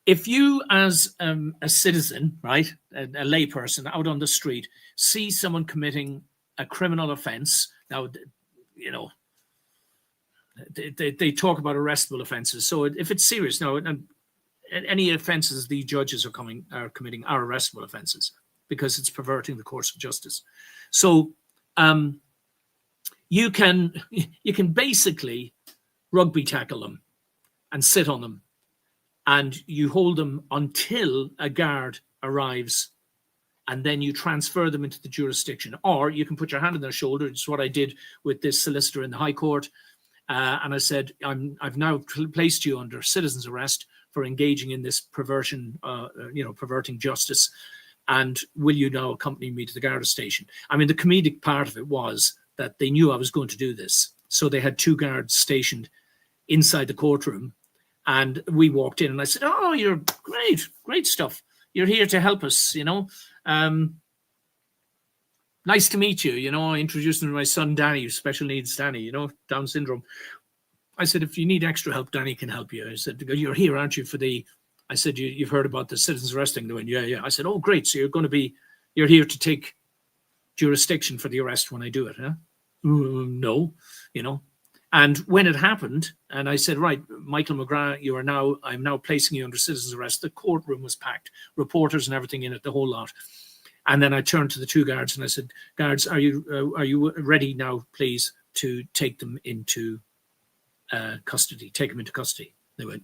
If you, as a citizen, right, a layperson out on the street, see someone committing a criminal offense, now, you know, they talk about arrestable offenses. So if it's serious, now, and any offenses the judges are committing are arrestable offenses because it's perverting the course of justice. So you can basically rugby tackle them and sit on them, and you hold them until a guard arrives, and then you transfer them into the jurisdiction. Or you can put your hand on their shoulder. It's what I did with this solicitor in the High Court. And I said, I've now placed you under citizen's arrest for engaging in this perversion, perverting justice. And will you now accompany me to the Garda station? I mean, the comedic part of it was that they knew I was going to do this. So they had 2 guards stationed inside the courtroom. And we walked in and I said, oh, you're great stuff. You're here to help us, you know. Nice to meet you. You know, I introduced him to my son, Danny, special needs Danny, you know, Down syndrome. I said, if you need extra help, Danny can help you. I said, you're here, aren't you, for the, I said, you've heard about the citizens arresting. They went, yeah. I said, oh, great. So you're here to take jurisdiction for the arrest when I do it, huh? No, you know. And when it happened, and I said, right, Michael McGrath, I'm now placing you under citizen's arrest. The courtroom was packed, reporters and everything in it, the whole lot. And then I turned to the 2 guards and I said, guards, are you ready now, please, to take them into custody, take them into custody? They went,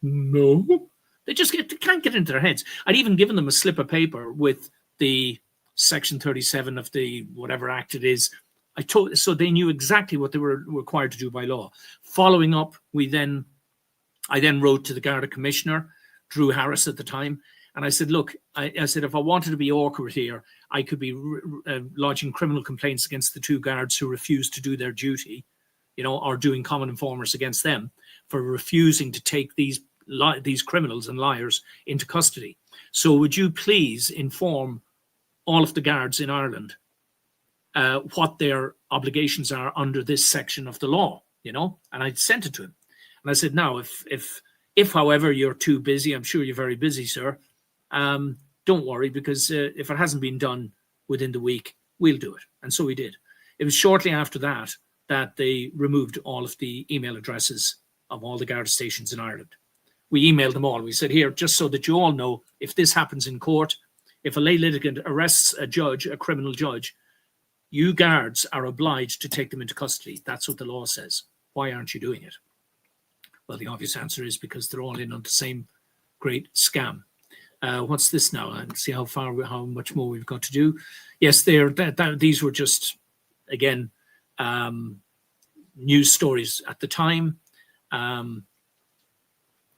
no. They can't get into their heads. I'd even given them a slip of paper with the Section 37 of the whatever act it is. So they knew exactly what they were required to do by law. Following up, I then wrote to the Garda Commissioner, Drew Harris at the time, and I said, look, I said, if I wanted to be awkward here, I could be lodging criminal complaints against the 2 guards who refused to do their duty, you know, or doing common informers against them for refusing to take these criminals and liars into custody. So would you please inform all of the guards in Ireland what their obligations are under this section of the law, you know? And I sent it to him. And I said, now, if however, you're too busy, I'm sure you're very busy, sir, don't worry, because if it hasn't been done within the week, we'll do it. And so we did. It was shortly after that they removed all of the email addresses of all the Garda stations in Ireland. We emailed them all. We said, here, just so that you all know, if this happens in court, if a lay litigant arrests a judge, a criminal judge, you guards are obliged to take them into custody. That's what the law says. Why aren't you doing it? Well, the obvious answer is because they're all in on the same great scam. What's this now? And see how much more we've got to do. Yes, these were just, again, news stories at the time.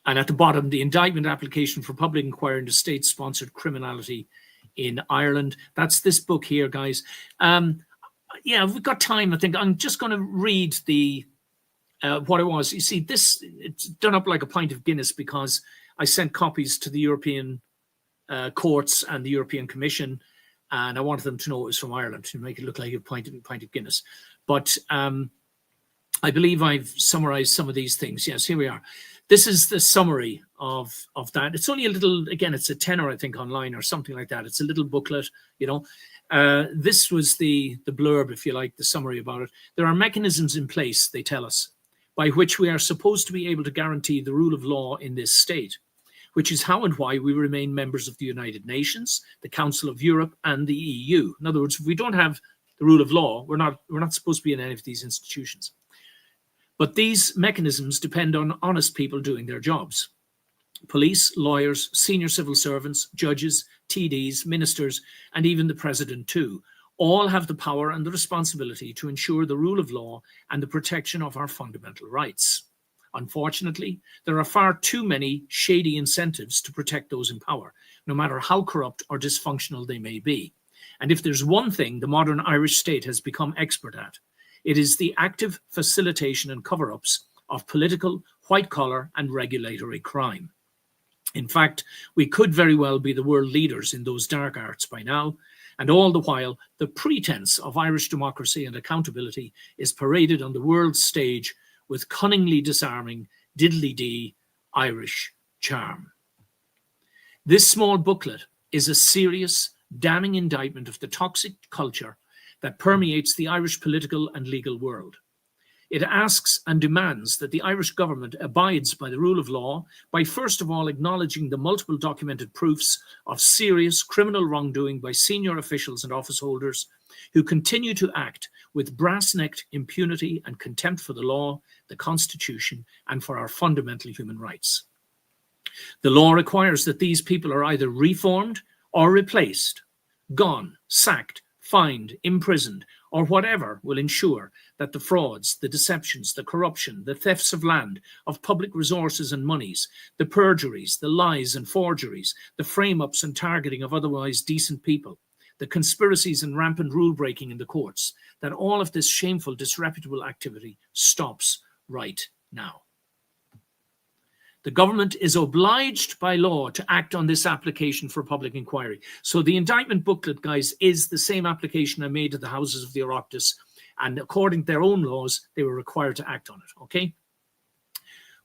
And at the bottom, the indictment application for public inquiry into state-sponsored criminality in Ireland. That's this book here, guys. Yeah, we've got time. I think I'm just going to read the what it was. You see, it's done up like a pint of Guinness because I sent copies to the European courts and the European Commission, and I wanted them to know it was from Ireland to make it look like a pint of Guinness. But I believe I've summarized some of these things. Yes, here we are. This is the summary of that. It's only a little, again, it's a tenner, I think, online or something like that. It's a little booklet, you know. This was the blurb, if you like, the summary about it. There are mechanisms in place, they tell us, by which we are supposed to be able to guarantee the rule of law in this state, which is how and why we remain members of the United Nations, the Council of Europe, and the EU. In other words, if we don't have the rule of law, we're not supposed to be in any of these institutions. But these mechanisms depend on honest people doing their jobs. Police, lawyers, senior civil servants, judges, TDs, ministers, and even the president too, all have the power and the responsibility to ensure the rule of law and the protection of our fundamental rights. Unfortunately, there are far too many shady incentives to protect those in power, no matter how corrupt or dysfunctional they may be. And if there's one thing the modern Irish state has become expert at, it is the active facilitation and cover-ups of political, white-collar and regulatory crime. In fact, we could very well be the world leaders in those dark arts by now, and all the while, the pretense of Irish democracy and accountability is paraded on the world stage with cunningly disarming, diddly-dee Irish charm. This small booklet is a serious, damning indictment of the toxic culture that permeates the Irish political and legal world. It asks and demands that the Irish government abides by the rule of law by first of all acknowledging the multiple documented proofs of serious criminal wrongdoing by senior officials and office holders who continue to act with brass-necked impunity and contempt for the law, the Constitution, and for our fundamental human rights. The law requires that these people are either reformed or replaced, gone, sacked, fined, imprisoned, or whatever will ensure that the frauds, the deceptions, the corruption, the thefts of land, of public resources and monies, the perjuries, the lies and forgeries, the frame-ups and targeting of otherwise decent people, the conspiracies and rampant rule-breaking in the courts, that all of this shameful, disreputable activity stops right now. The government is obliged by law to act on this application for public inquiry. So the indictment booklet, guys, is the same application I made to the Houses of the Oireachtas, and according to their own laws, they were required to act on it, okay?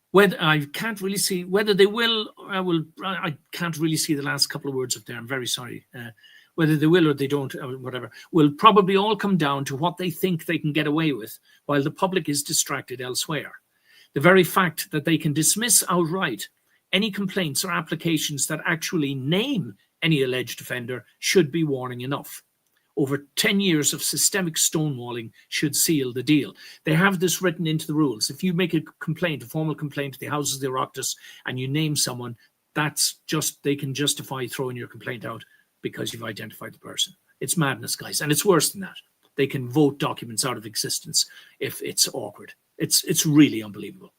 Whether I can't really see whether they will, I can't really see the last couple of words up there. I'm very sorry. Whether they will or they don't, whatever, will probably all come down to what they think they can get away with while the public is distracted elsewhere. The very fact that they can dismiss outright any complaints or applications that actually name any alleged offender should be warning enough. Over 10 years of systemic stonewalling should seal the deal. They have this written into the rules. If you make a complaint, a formal complaint to the Houses of the Oireachtas, and you name someone, that's just, they can justify throwing your complaint out because you've identified the person. It's madness, guys. And it's worse than that. They can vote documents out of existence if it's awkward. It's really unbelievable.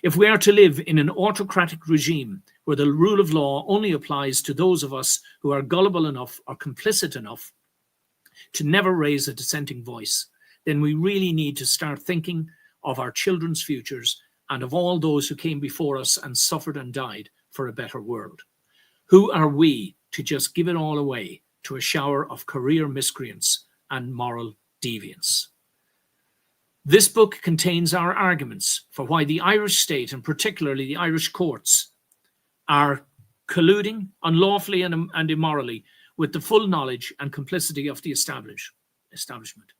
If we are to live in an autocratic regime where the rule of law only applies to those of us who are gullible enough or complicit enough to never raise a dissenting voice, then we really need to start thinking of our children's futures and of all those who came before us and suffered and died for a better world. Who are we to just give it all away to a shower of career miscreants and moral deviance? This book contains our arguments for why the Irish state, and particularly the Irish courts, are colluding unlawfully and immorally with the full knowledge and complicity of the establishment.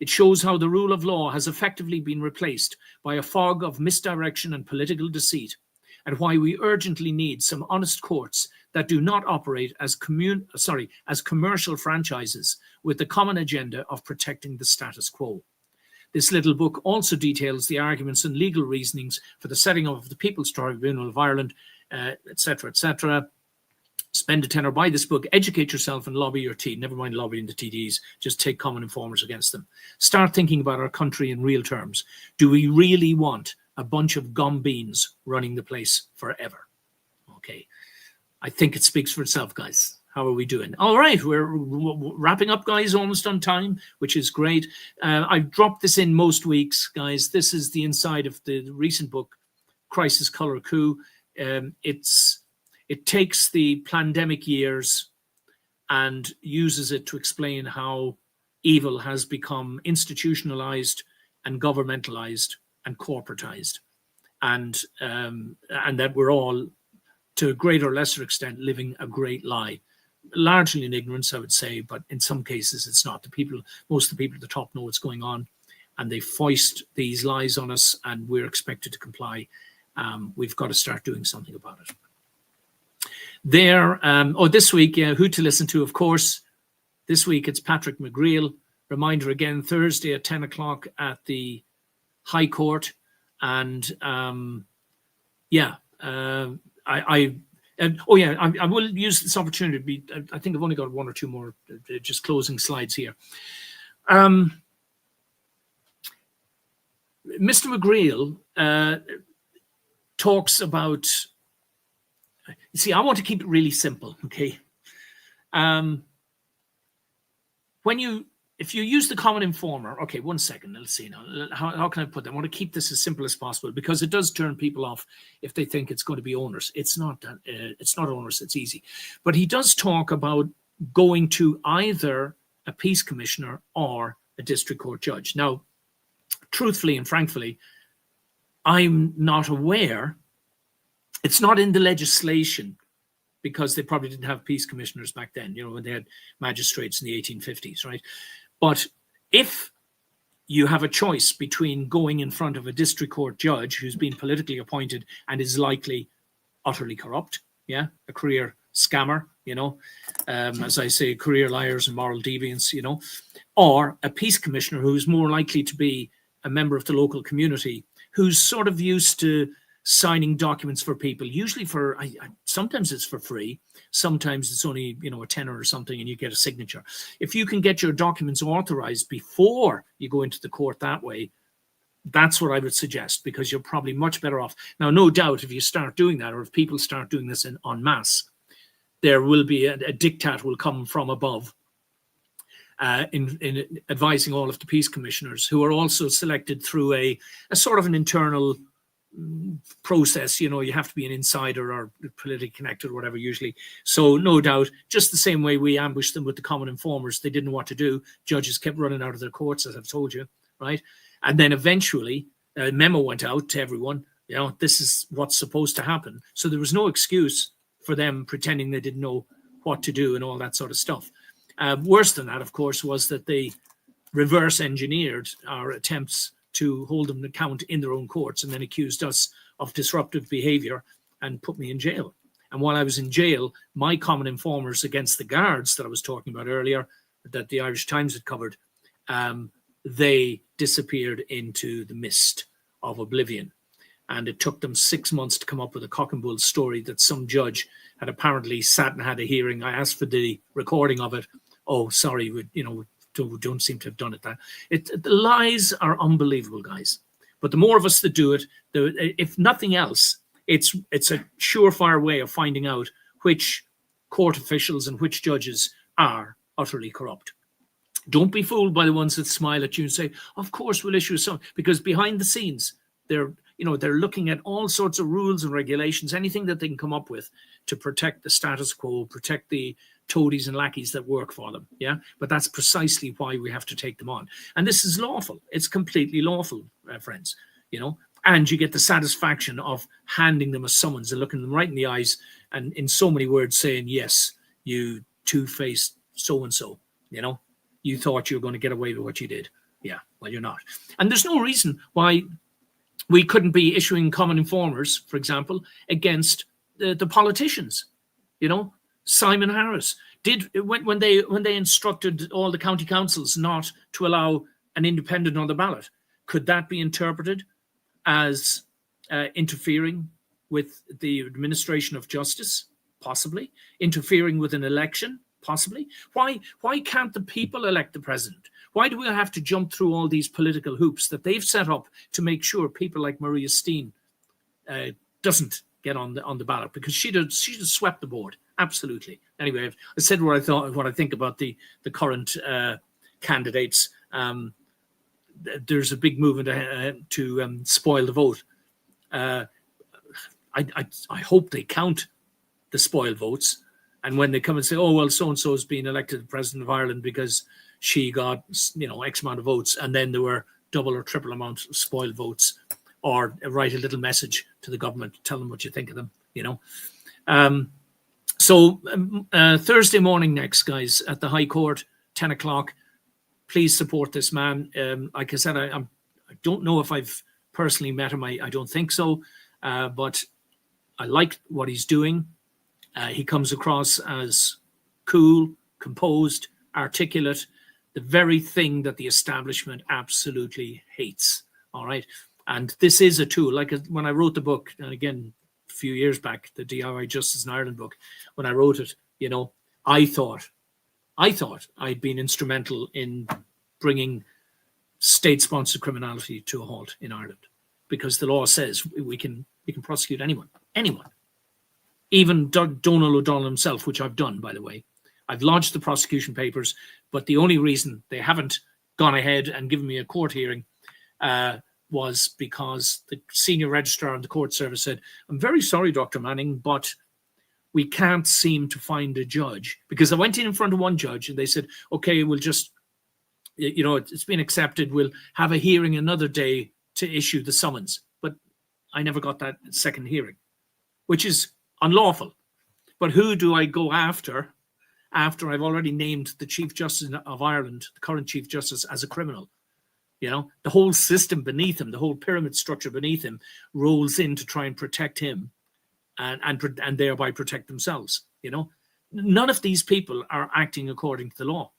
It shows how the rule of law has effectively been replaced by a fog of misdirection and political deceit, and why we urgently need some honest courts that do not operate as commercial franchises with the common agenda of protecting the status quo. This little book also details the arguments and legal reasonings for the setting up of the People's Tribunal of Ireland, etc., etc. Spend a tenner, buy this book, educate yourself and lobby your TD. Never mind lobbying the TDs, just take common informers against them. Start thinking about our country in real terms. Do we really want a bunch of gumbeans running the place forever. Okay, I think it speaks for itself, guys. How are we doing? All right, we're wrapping up, guys, almost on time, which is great. I've dropped this in most weeks, guys. This is the inside of the recent book, Crisis Color Coup. It takes the pandemic years and uses it to explain how evil has become institutionalized and governmentalized and corporatized, and that we're all, to a greater or lesser extent, living a great lie, largely in ignorance, I would say, but in some cases it's not. Most of the people at the top know what's going on, and they foist these lies on us, and we're expected to comply. We've got to start doing something about it. This week, who to listen to, of course. This week it's Patrick McGreal. Reminder again, Thursday at 10 o'clock at the High Court. And I will use this opportunity. I think I've only got one or two more just closing slides here. Mr. McGreal talks about, you see, I want to keep it really simple, okay? If you use the common informer, okay, one second, let's see now. How can I put that? I want to keep this as simple as possible, because it does turn people off if they think it's going to be onerous. It's not onerous, it's easy. But he does talk about going to either a peace commissioner or a district court judge. Now, truthfully and frankly, I'm not aware. It's not in the legislation, because they probably didn't have peace commissioners back then, when they had magistrates in the 1850s, right? But if you have a choice between going in front of a district court judge who's been politically appointed and is likely utterly corrupt, a career scammer, as I say, career liars and moral deviants, or a peace commissioner who's more likely to be a member of the local community, who's sort of used to signing documents for people, usually for, sometimes it's for free, sometimes it's only, a tenner or something, and you get a signature. If you can get your documents authorized before you go into the court that way, that's what I would suggest, because you're probably much better off. Now, no doubt, if you start doing that, or if people start doing this en masse, there will be a diktat will come from above in advising all of the peace commissioners, who are also selected through a sort of an internal process. You have to be an insider or politically connected or whatever, usually. So no doubt, just the same way we ambushed them with the common informers, they didn't know what to do. Judges kept running out of their courts, as I've told you, right? And then eventually a memo went out to everyone, this is what's supposed to happen. So there was no excuse for them pretending they didn't know what to do and all that sort of stuff. Worse than that, of course, was that they reverse engineered our attempts to hold them to account in their own courts, and then accused us of disruptive behavior and put me in jail. And while I was in jail, my common informers against the guards that I was talking about earlier, that the Irish Times had covered, they disappeared into the mist of oblivion. And it took them 6 months to come up with a cock and bull story that some judge had apparently sat and had a hearing. I asked for the recording of it. Oh, sorry, we don't seem to have done it. The lies are unbelievable, guys. But the more of us that do it, if nothing else, it's a surefire way of finding out which court officials and which judges are utterly corrupt. Don't be fooled by the ones that smile at you and say, of course we'll issue some, because behind the scenes, they're looking at all sorts of rules and regulations, anything that they can come up with to protect the status quo, protect the toadies and lackies that work for them. But that's precisely why we have to take them on. And this is lawful. It's completely lawful, friends, and you get the satisfaction of handing them a summons and looking them right in the eyes and in so many words saying, yes, you two-faced so-and-so, you thought you were going to get away with what you did. Yeah, well, you're not. And there's no reason why we couldn't be issuing common informers, for example, against the politicians. Simon Harris did when they instructed all the county councils not to allow an independent on the ballot. Could that be interpreted as interfering with the administration of justice? Possibly. Interfering with an election? Possibly. Why can't the people elect the president? Why do we have to jump through all these political hoops that they've set up to make sure people like Maria Steen doesn't get on the ballot? Because she'd have swept the board. Absolutely. Anyway, I said what I think about the current candidates. There's a big movement to spoil the vote. I hope they count the spoiled votes. And when they come and say, oh, well, so-and-so has been elected president of Ireland because she got, X amount of votes, and then there were double or triple amount of spoiled votes, or write a little message to the government, tell them what you think of them, So Thursday morning next, guys, at the High Court, 10 o'clock, please support this man. Like I said, I don't know if I've personally met him. I don't think so, but I like what he's doing. He comes across as cool, composed, articulate, the very thing that the establishment absolutely hates. All right. And this is a tool. Like when I wrote the book, and again, a few years back, the DIY Justice in Ireland book, when I wrote it, I thought I'd been instrumental in bringing state-sponsored criminality to a halt in Ireland, because the law says we can prosecute anyone. Even Donald O'Donnell himself, which I've done, by the way. I've lodged the prosecution papers, but the only reason they haven't gone ahead and given me a court hearing was because the senior registrar in the court service said, I'm very sorry, Dr. Manning, but we can't seem to find a judge. Because I went in front of one judge and they said, okay, we'll just, it's been accepted. We'll have a hearing another day to issue the summons. But I never got that second hearing, which is unlawful. But who do I go after I've already named the Chief Justice of Ireland, the current Chief Justice, as a criminal? The whole system beneath him, the whole pyramid structure beneath him rolls in to try and protect him and thereby protect themselves. None of these people are acting according to the law.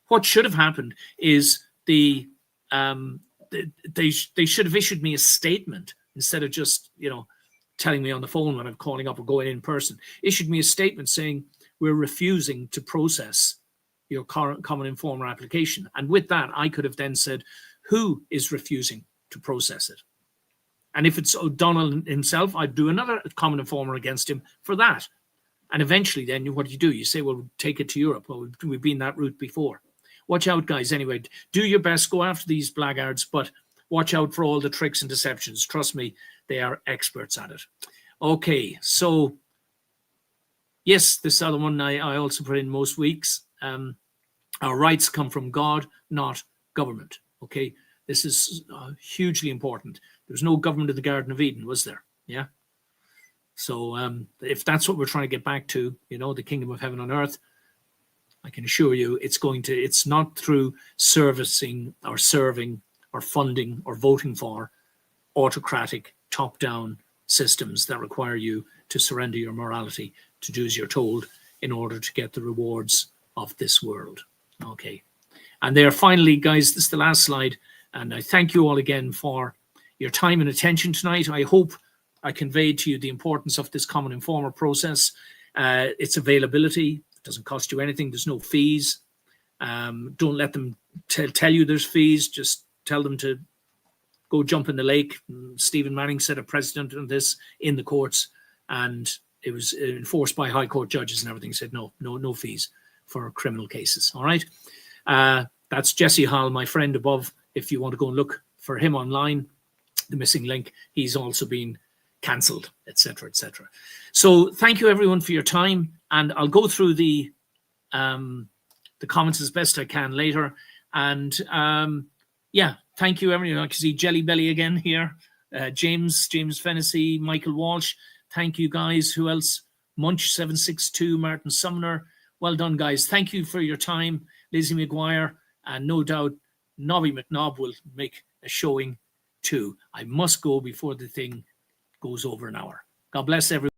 What should have happened is they should have issued me a statement instead of just, telling me on the phone when I'm calling up or going in person. Issued me a statement saying, we're refusing to process your current common informer application. And with that, I could have then said, who is refusing to process it? And if it's O'Donnell himself, I'd do another common informer against him for that. And eventually then what do? You say, well, we'll take it to Europe. Well, we've been that route before. Watch out, guys. Anyway, do your best. Go after these blackguards, but watch out for all the tricks and deceptions. Trust me, they are experts at it. Okay, so yes, this other one I also put in most weeks. Our rights come from God, not government. Okay, this is hugely important. There was no government of the Garden of Eden, was there? Yeah. So if that's what we're trying to get back to, the kingdom of heaven on earth, I can assure you it's not through servicing or serving or funding or voting for autocratic top-down systems that require you to surrender your morality, to do as you're told in order to get the rewards of this world. Okay. And there, finally, guys, this is the last slide. And I thank you all again for your time and attention tonight. I hope I conveyed to you the importance of this common informer process, its availability. It doesn't cost you anything. There's no fees. Don't let them tell you there's fees. Just tell them to go jump in the lake. Stephen Manning set a precedent on this in the courts, and it was enforced by high court judges and everything. Said no fees for criminal cases. All right. That's Jesse Hall, my friend above. If you want to go and look for him online, the missing link, he's also been cancelled, etc., etc. So thank you everyone for your time, and I'll go through the comments as best I can later. And yeah, thank you everyone. I can see Jelly Belly again here. James Fennessy, Michael Walsh. Thank you guys. Who else? Munch 762, Martin Sumner. Well done, guys. Thank you for your time. Lizzie McGuire, and no doubt Nobby McNobb will make a showing too. I must go before the thing goes over an hour. God bless everyone.